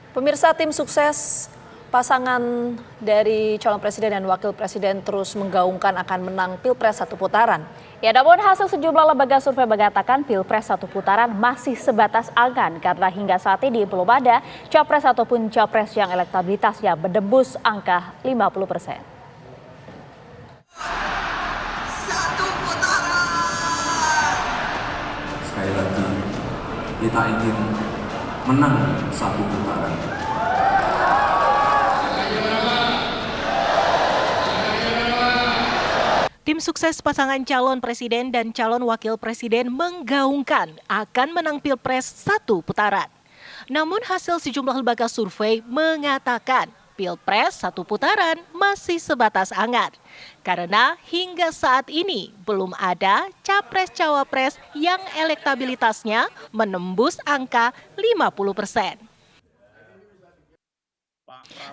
Pemirsa, tim sukses pasangan dari calon presiden dan wakil presiden terus menggaungkan akan menang Pilpres satu putaran. Ya, namun hasil sejumlah lembaga survei mengatakan Pilpres satu putaran masih sebatas angan karena hingga saat ini belum ada capres ataupun capres yang elektabilitasnya menembus angka 50%. Satu putaran. Sekali lagi, kita ingin menang satu putaran. Tim sukses pasangan calon presiden dan calon wakil presiden menggaungkan akan menang Pilpres satu putaran. Namun hasil sejumlah lembaga survei mengatakan Pilpres satu putaran masih sebatas angan. Karena hingga saat ini belum ada capres-cawapres yang elektabilitasnya menembus angka 50%.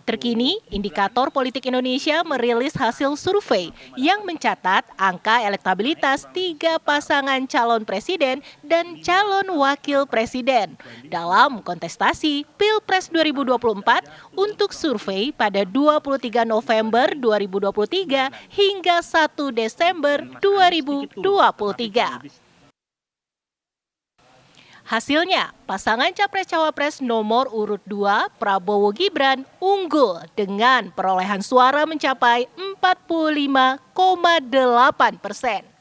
Terkini, Indikator Politik Indonesia merilis hasil survei yang mencatat angka elektabilitas 3 pasangan calon presiden dan calon wakil presiden dalam kontestasi Pilpres 2024 untuk survei pada 23 November 2023 hingga 1 Desember 2023. Hasilnya, pasangan Capres-Cawapres nomor urut 2 Prabowo Gibran unggul dengan perolehan suara mencapai 45,8%.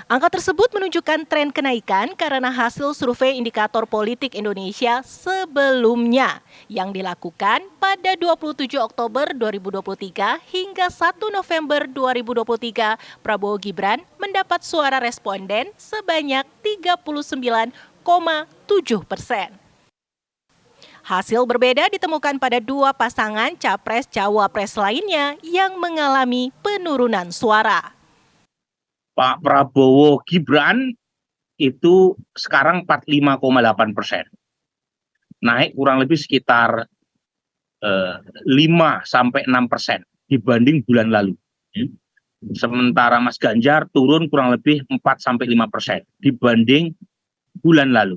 Angka tersebut menunjukkan tren kenaikan karena hasil survei Indikator Politik Indonesia sebelumnya yang dilakukan pada 27 Oktober 2023 hingga 1 November 2023, Prabowo Gibran mendapat suara responden sebanyak 39,7%. Hasil berbeda ditemukan pada 2 pasangan capres-cawapres lainnya yang mengalami penurunan suara. Pak Prabowo Gibran itu sekarang 45,8%. Naik kurang lebih sekitar 5-6% dibanding bulan lalu. Sementara Mas Ganjar turun kurang lebih 4-5% dibanding bulan lalu.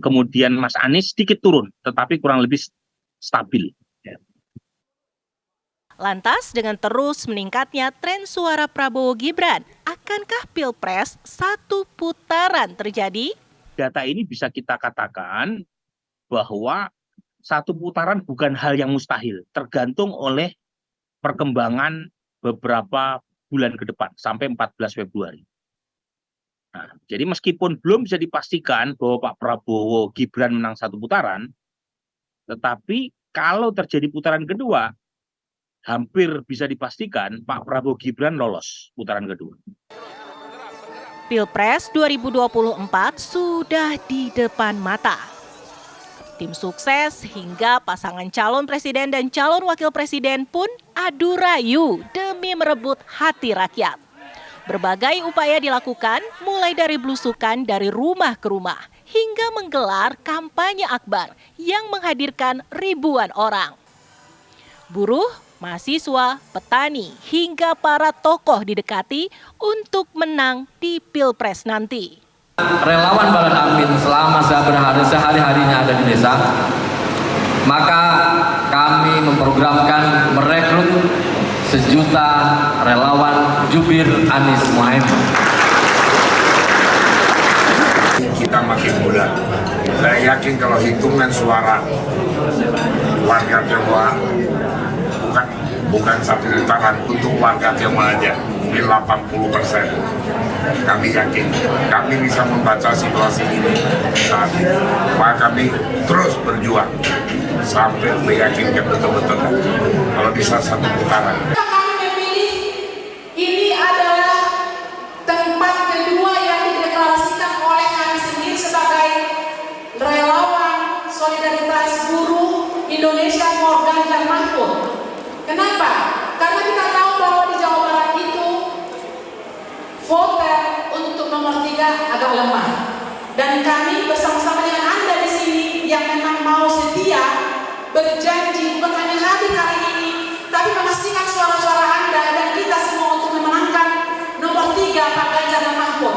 Kemudian Mas Anies sedikit turun, tetapi kurang lebih stabil. Lantas dengan terus meningkatnya tren suara Prabowo Gibran, akankah Pilpres satu putaran terjadi? Data ini bisa kita katakan bahwa satu putaran bukan hal yang mustahil, tergantung oleh perkembangan beberapa bulan ke depan sampai 14 Februari. Nah, jadi meskipun belum bisa dipastikan bahwa Pak Prabowo Gibran menang satu putaran, tetapi kalau terjadi putaran kedua, hampir bisa dipastikan Pak Prabowo Gibran lolos putaran kedua. Pilpres 2024 sudah di depan mata. Tim sukses hingga pasangan calon presiden dan calon wakil presiden pun adu rayu demi merebut hati rakyat. Berbagai upaya dilakukan mulai dari belusukan dari rumah ke rumah hingga menggelar kampanye akbar yang menghadirkan ribuan orang. Buruh, mahasiswa, petani, hingga para tokoh didekati untuk menang di Pilpres nanti. Relawan Badan Amin selama sehari-harinya ada di desa, maka kami memprogramkan merekrut 1 juta relawan jubir Anies Mohaimin. Kita makin bulat. Saya yakin kalau hitungan suara warga Tionghoa bukan satu putaran untuk warga Tionghoa aja, di 80%. Kami yakin kami bisa membaca situasi ini saat ini. Maka kami terus berjuang sampai meyakinkan betul-betul kalau bisa satu putaran. Kami memilih ini adalah tempat kedua yang dideklarasikan oleh kami sendiri sebagai relawan solidaritas buruh Indonesia for Ganjar Mahfud. Kenapa? Karena kita tahu bahwa di Jawa Barat itu voter untuk nomor 3 agak lemah. Dan kami bersama-sama dengan Anda di sini yang memang mau setia berjanji bukan hanya hadir hari ini, tapi memastikan suara-suara Anda dan kita semua untuk memenangkan nomor 3 Pak Ganjar Mahfud.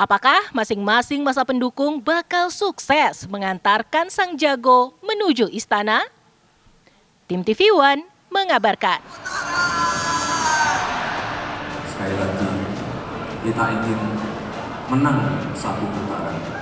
Apakah masing-masing masa pendukung bakal sukses mengantarkan sang jago menuju istana? Tim TV One mengabarkan. Sekali lagi, kita ingin menang satu putaran.